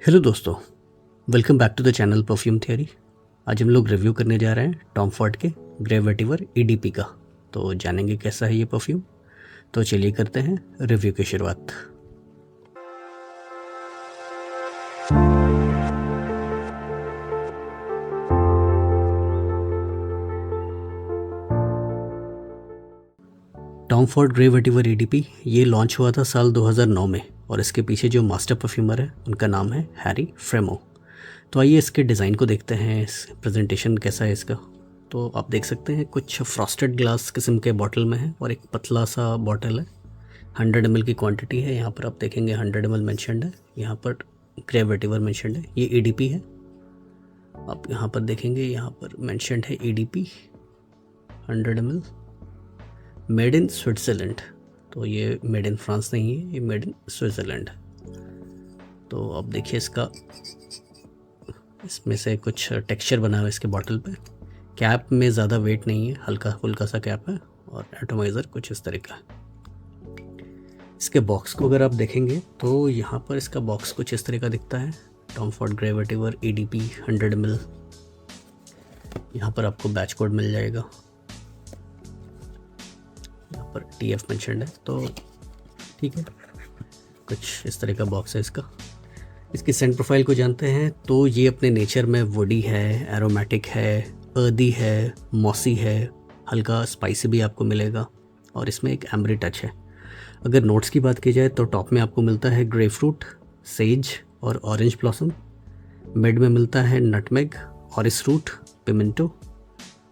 Hello दोस्तों, welcome back to the channel perfume theory. आज हम लोग रिव्यू करने जा रहे हैं टॉम फॉर्ड के ग्रे वेटिवर ईडीपी का। तो जानेंगे कैसा है ये परफ्यूम। तो चलिए करते हैं रिव्यू की शुरुआत। Tom Ford grey vetiver EDP ये लॉन्च हुआ था साल 2009 में और इसके पीछे जो मास्टर परफ्यूमर है उनका नाम है हैरी फ्रेमो। तो आइए इसके डिज़ाइन को देखते हैं, इस प्रेजेंटेशन कैसा है इसका। तो आप देख सकते हैं कुछ फ्रॉस्टेड ग्लास किस्म के बॉटल में है और एक पतला सा बॉटल है। 100 ml की क्वांटिटी है। यहाँ पर आप देखेंगे 100 ml मैंशनड है, यहाँ पर ग्रे वेटिवर मैंशनड है। ये ईडीपी है। आप यहाँ पर देखेंगे, यहाँ पर मैंशनड है EDP 100 ml, made in Switzerland. तो ये मेड इन फ्रांस नहीं है, ये मेड इन स्विट्ज़रलैंड। तो अब देखिए इसमें से कुछ टेक्सचर बना हुआ है इसके बॉटल पे। कैप में ज़्यादा वेट नहीं है, हल्का फुल्का सा कैप है और एटोमाइज़र कुछ इस तरह का है। इसके बॉक्स को अगर आप देखेंगे तो यहाँ पर इसका बॉक्स कुछ इस तरह का दिखता है। Tom Ford grey vetiver EDP 100 ml। यहाँ पर आपको बैच कोड मिल जाएगा। यहाँ पर TF मेंशन्ड है, तो ठीक है। कुछ इस तरह का बॉक्स है इसका। इसकी सेंट प्रोफाइल को जानते हैं तो ये अपने नेचर में वुडी है, एरोमेटिक है, अर्दी है, मॉसी है, हल्का स्पाइसी भी आपको मिलेगा और इसमें एक एम्बरी टच है। अगर नोट्स की बात की जाए तो टॉप में आपको मिलता है ग्रे फ्रूट, सेज और ऑरेंज ब्लॉसम। मिड में मिलता है नटमेग, ऑरिस रूट, पिमेंटो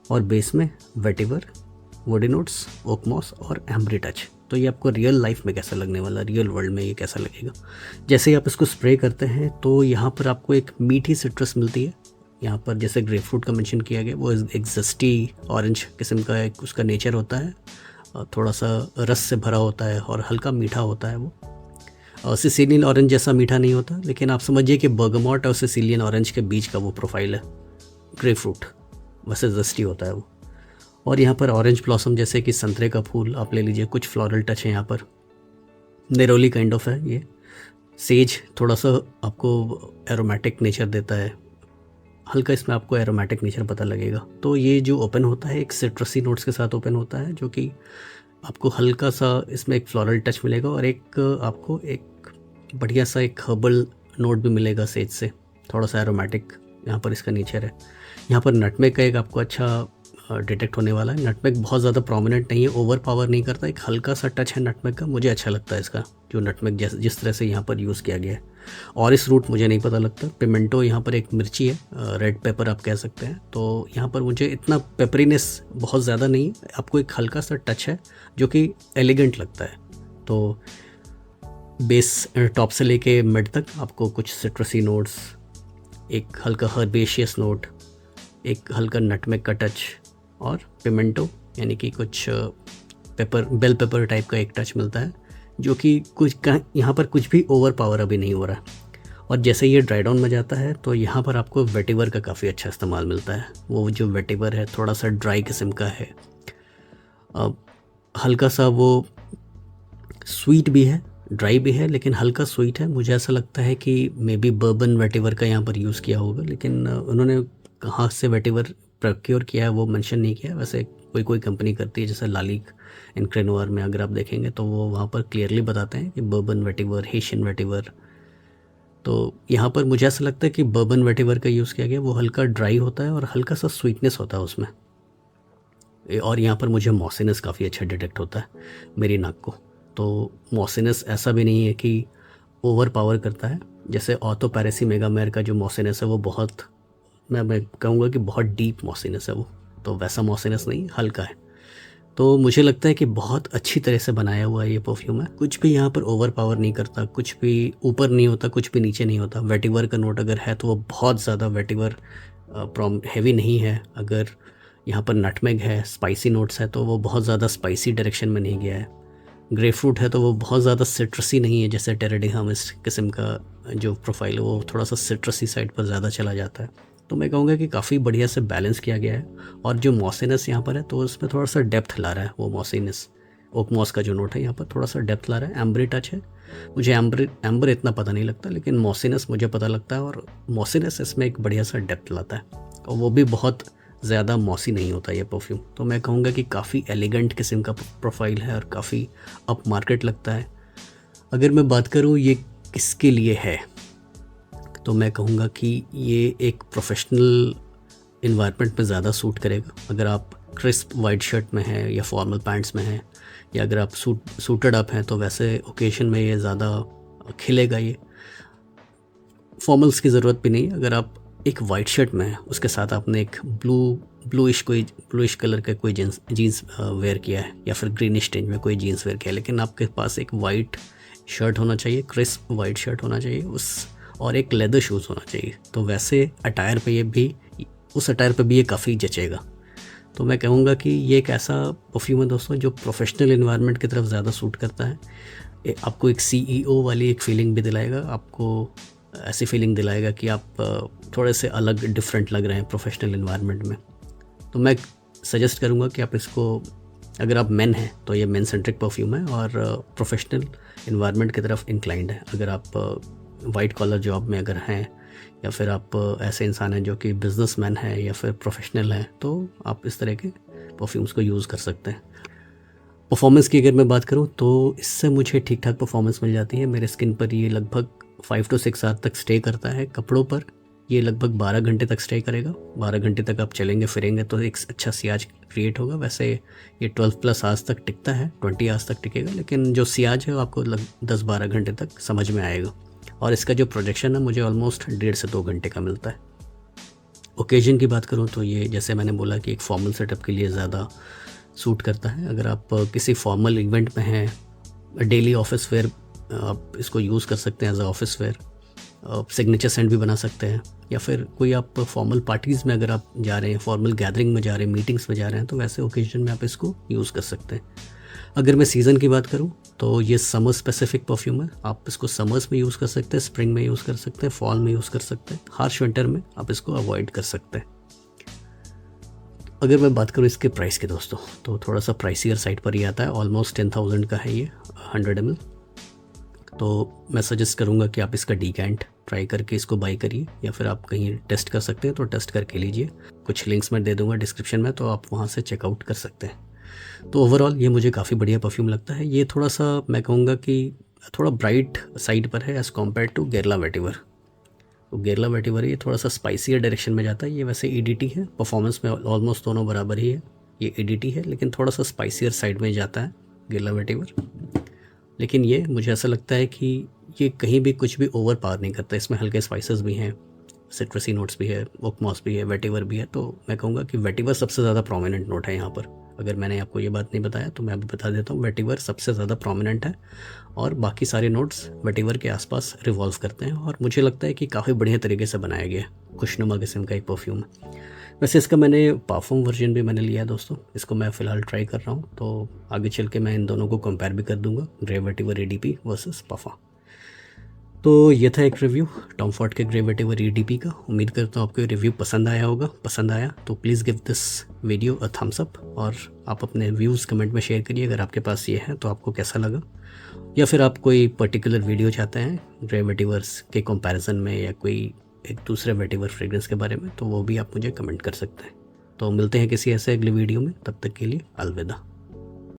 और बेस में vetiver, woody notes, oak moss और एम्बरी टच। तो ये आपको रियल लाइफ में कैसा लगने वाला, रियल वर्ल्ड में ये कैसा लगेगा। जैसे ही आप इसको स्प्रे करते हैं तो यहाँ पर आपको एक मीठी सिट्रस मिलती है। यहाँ पर जैसे ग्रेप फ्रूट का मेंशन किया गया, वो एक जस्टी ऑरेंज किस्म का एक उसका नेचर होता है। थोड़ा सा रस से भरा होता है और हल्का मीठा होता है वो। सिसिलियन ऑरेंज जैसा मीठा नहीं होता, लेकिन आप समझिए कि बर्गमॉट और सिसिलियन ऑरेंज के बीच का वो प्रोफाइल है ग्रेप फ्रूट, वैसे जस्टी होता है वो। और यहाँ पर ऑरेंज ब्लॉसम जैसे कि संतरे का फूल आप ले लीजिए, कुछ फ्लोरल टच है यहाँ पर, नेरोली काइंड ऑफ है ये। सेज थोड़ा सा आपको एरोमेटिक नेचर देता है, हल्का इसमें आपको एरोमेटिक नेचर पता लगेगा। तो ये जो ओपन होता है एक सिट्रसी नोट्स के साथ ओपन होता है, जो कि आपको हल्का सा इसमें एक फ्लोरल टच मिलेगा और एक आपको एक बढ़िया सा एक हर्बल नोट भी मिलेगा सेज से, थोड़ा सा एरोमेटिक यहाँ पर इसका नेचर है। यहाँ पर नटमेग का एक आपको अच्छा डिटेक्ट होने वाला है। नटमेग बहुत ज़्यादा प्रोमिनेंट नहीं है, ओवर पावर नहीं करता, एक हल्का सा टच है नटमेग का, मुझे अच्छा लगता है इसका जो नटमेग जिस तरह से यहाँ पर यूज़ किया गया है। और इस रूट मुझे नहीं पता लगता। पिमेंटो यहाँ पर एक मिर्ची है, रेड पेपर आप कह सकते हैं। तो यहाँ पर मुझे इतना पेपरीनेस बहुत ज़्यादा नहीं है, आपको एक हल्का सा टच है जो कि एलिगेंट लगता है। तो बेस टॉप से लेके मिड तक आपको कुछ सिट्रसी नोट्स, एक हल्का हर्बेशियस नोट, एक हल्का नटमेग का टच और पिमेंटो यानी कि कुछ पेपर, बेल पेपर टाइप का एक टच मिलता है, जो कि कुछ यहाँ पर कुछ भी ओवर पावर अभी नहीं हो रहा है। और जैसे ये ड्राई डाउन में जाता है तो यहाँ पर आपको वेटिवर का काफ़ी अच्छा इस्तेमाल मिलता है। वो जो वेटिवर है थोड़ा सा ड्राई किस्म का है, हल्का सा वो स्वीट भी है, ड्राई भी है, लेकिन हल्का स्वीट है। मुझे ऐसा लगता है कि मे बी बर्बन वेटिवर का यहाँ पर यूज़ किया होगा, लेकिन उन्होंने कहाँ से वेटिवर प्रोक्योर किया है वो मेंशन नहीं किया। वैसे कोई कंपनी करती है, जैसे लालिक इन क्रेनोर में अगर आप देखेंगे तो वो वहाँ पर क्लियरली बताते हैं कि बर्बन वेटिवर, हेशियन वेटिवर। तो यहाँ पर मुझे ऐसा लगता है कि बर्बन वेटिवर का यूज़ किया गया। वो हल्का ड्राई होता है और हल्का सा स्वीटनेस होता है उसमें। और यहाँ पर मुझे मॉसिनेस काफ़ी अच्छा डिटेक्ट होता है मेरी नाक को। तो मॉसिनेस ऐसा भी नहीं है कि ओवर पावर करता है, जैसे ऑथो पैरेसी मेगामेर का जो मॉसिनेस है वो बहुत, मैं कहूँगा कि बहुत डीप मॉसिनेस है वो। तो वैसा मॉसिनेस नहीं, हल्का है। तो मुझे लगता है कि बहुत अच्छी तरह से बनाया हुआ ये परफ्यूम है। कुछ भी यहाँ पर ओवर पावर नहीं करता, कुछ भी ऊपर नहीं होता, कुछ भी नीचे नहीं होता। वेटिवर का नोट अगर है तो वो बहुत ज़्यादा वेटिवर हैवी नहीं है। अगर यहाँ पर नटमेग है, स्पाइसी नोट्स है, तो वो बहुत ज़्यादा स्पाइसी डायरेक्शन में नहीं गया है। ग्रेप फ्रूट है तो वो बहुत ज़्यादा सिट्रसी नहीं है, जैसे टेरेडिहामिस किस्म का जो प्रोफाइल है वो थोड़ा सा सिट्रसी साइड पर ज़्यादा चला जाता है। तो मैं कहूँगा कि काफ़ी बढ़िया से बैलेंस किया गया है। और जो मॉसिनेस यहाँ पर है तो उसमें थोड़ा सा डेप्थ ला रहा है वो मॉसिनेस, ओक मॉस का जो नोट है यहाँ पर थोड़ा सा डेप्थ ला रहा है, एम्बरी टच है। मुझे एम्बर इतना पता नहीं लगता, लेकिन मॉसीनेस मुझे पता लगता है, और मॉसीनेस इसमें एक बढ़िया सा डेप्थ लाता है, और वो भी बहुत ज़्यादा मॉसी नहीं होता ये परफ्यूम। तो मैं कहूँगा कि काफ़ी एलिगेंट किस्म का प्रोफाइल है और काफ़ी अप मार्केट लगता है। अगर मैं बात करूँ ये किसके लिए है, तो मैं कहूँगा कि ये एक प्रोफेशनल इन्वायरमेंट में ज़्यादा सूट करेगा। अगर आप क्रिस्प वाइट शर्ट में हैं या फॉर्मल पैंट्स में हैं, या अगर आप सूटेड अप हैं, तो वैसे ओकेशन में ये ज़्यादा खिलेगा। ये फॉर्मल्स की ज़रूरत भी नहीं। अगर आप एक वाइट शर्ट में हैं, उसके साथ आपने एक ब्लूइश कलर का कोई जीन्स वेयर किया है, या फिर ग्रीनिश टिंज में कोई जीन्स वेयर किया है, लेकिन आपके पास एक वाइट शर्ट होना चाहिए, क्रिस्प वाइट शर्ट होना चाहिए और एक लेदर शूज़ होना चाहिए, तो वैसे अटायर पे उस अटायर पे भी ये काफ़ी जचेगा। तो मैं कहूँगा कि ये एक ऐसा परफ्यूम है दोस्तों जो प्रोफेशनल इन्वायरमेंट की तरफ ज़्यादा सूट करता है। आपको एक CEO वाली एक फ़ीलिंग भी दिलाएगा, आपको ऐसी फीलिंग दिलाएगा कि आप थोड़े से अलग डिफरेंट लग रहे हैं प्रोफेशनल इन्वायरमेंट में। तो मैं सजेस्ट करूँगा कि आप इसको, अगर आप मेन हैं तो ये मेन सेंट्रिक परफ्यूम है और प्रोफेशनल इन्वायरमेंट की तरफ इंक्लाइंड है। अगर आप वाइट कॉलर जॉब में अगर हैं, या फिर आप ऐसे इंसान हैं जो कि बिजनेसमैन हैं या फिर प्रोफेशनल हैं, तो आप इस तरह के परफ्यूम्स को यूज़ कर सकते हैं। परफॉर्मेंस की अगर मैं बात करूं तो इससे मुझे ठीक ठाक परफॉर्मेंस मिल जाती है। मेरे स्किन पर ये लगभग 5 to 6 आवर तक स्टे करता है। कपड़ों पर ये लगभग 12 घंटे तक स्टे करेगा। 12 घंटे तक आप चलेंगे फिरेंगे तो एक अच्छा सियाज क्रिएट होगा। वैसे ये 12+ आवर्स तक टिकता है, 20 आवर्स तक टिकेगा, लेकिन जो सियाज है वो आपको 10-12 घंटे तक समझ में आएगा। और इसका जो प्रोजेक्शन है मुझे ऑलमोस्ट 1.5 से 2 घंटे का मिलता है। ओकेजन की बात करूँ तो ये, जैसे मैंने बोला, कि एक फॉर्मल सेटअप के लिए ज़्यादा सूट करता है। अगर आप किसी फॉर्मल इवेंट में हैं, डेली ऑफिस वेयर आप इसको यूज़ कर सकते हैं as a office wear. Signature scent भी बना सकते हैं, या फिर कोई आप फॉर्मल पार्टीज़ में अगर आप जा रहे हैं, फॉर्मल गैदरिंग में जा रहे हैं, मीटिंग्स में जा रहे हैं, तो वैसे ओकेजन में आप इसको यूज़ कर सकते हैं। अगर मैं सीज़न की बात करूं तो ये समर स्पेसिफिक परफ्यूम है। आप इसको समर्स में यूज़ कर सकते हैं, स्प्रिंग में यूज़ कर सकते हैं, फॉल में यूज़ कर सकते हैं, हार्श विंटर में आप इसको अवॉइड कर सकते हैं। अगर मैं बात करूं इसके प्राइस के दोस्तों, तो थोड़ा सा प्राइसियर साइड पर ही आता है। ऑलमोस्ट 10,000 का है ये 100 ml। तो मैं सजेस्ट करूंगा कि आप इसका डीकैंट ट्राई करके इसको बाई करिए, या फिर आप कहीं टेस्ट कर सकते हैं तो टेस्ट करके लीजिए। कुछ लिंक्स मैं दे दूंगा डिस्क्रिप्शन में, तो आप वहाँ से चेकआउट कर सकते हैं। तो ओवरऑल ये मुझे काफ़ी बढ़िया परफ्यूम लगता है। ये थोड़ा सा, मैं कहूँगा कि थोड़ा ब्राइट साइड पर है as compare to Gerla vetiver. तो गेरला वेटिवर ये थोड़ा सा स्पाइसियर डायरेक्शन में जाता है। ये वैसे EDT है, परफॉर्मेंस में ऑलमोस्ट दोनों बराबर ही है। ये EDT है लेकिन थोड़ा सा स्पाइसियर साइड में जाता है गेरला वेटिवर। लेकिन ये मुझे ऐसा लगता है कि ये कहीं भी कुछ भी ओवर पावर नहीं करता। इसमें हल्के स्पाइसेस भी हैं, सिट्रसी नोट्स भी है, ओक मॉस भी है, वेटिवर भी है। तो मैं कहूँगा कि वेटिवर सबसे ज़्यादा प्रोमिनेंट नोट है यहाँ पर। अगर मैंने आपको ये बात नहीं बताया तो मैं अभी बता देता हूँ, वेटिवर सबसे ज़्यादा प्रोमिनेंट है और बाकी सारे नोट्स वेटिवर के आसपास रिवॉल्व करते हैं। और मुझे लगता है कि काफ़ी बढ़िया तरीके से बनाया गया है। खुशनुमा किस्म का एक परफ्यूम है। वैसे इसका मैंने परफ्यूम वर्जन भी मैंने लिया है दोस्तों, इसको मैं फ़िलहाल ट्राई कर रहा हूँ। तो आगे चल के मैं इन दोनों को कंपेयर भी कर दूँगा, ग्रे वेटिवर EDP वर्सेस पाफा। तो ये था एक रिव्यू टॉम फॉर्ड के ग्रे वेटिवर EDP का। उम्मीद करता हूँ आपको ये रिव्यू पसंद आया होगा। पसंद आया तो please give this video a thumbs up, और आप अपने व्यूज़ कमेंट में शेयर करिए अगर आपके पास ये है तो आपको कैसा लगा, या फिर आप कोई पर्टिकुलर वीडियो चाहते हैं ग्रे वेटिवर्स के कंपैरिजन में, या कोई एक दूसरे वेटिवर फ्रेग्रेंस के बारे में, तो वो भी आप मुझे कमेंट कर सकते हैं। तो मिलते हैं किसी ऐसे अगले वीडियो में, तब तक के लिए अलविदा।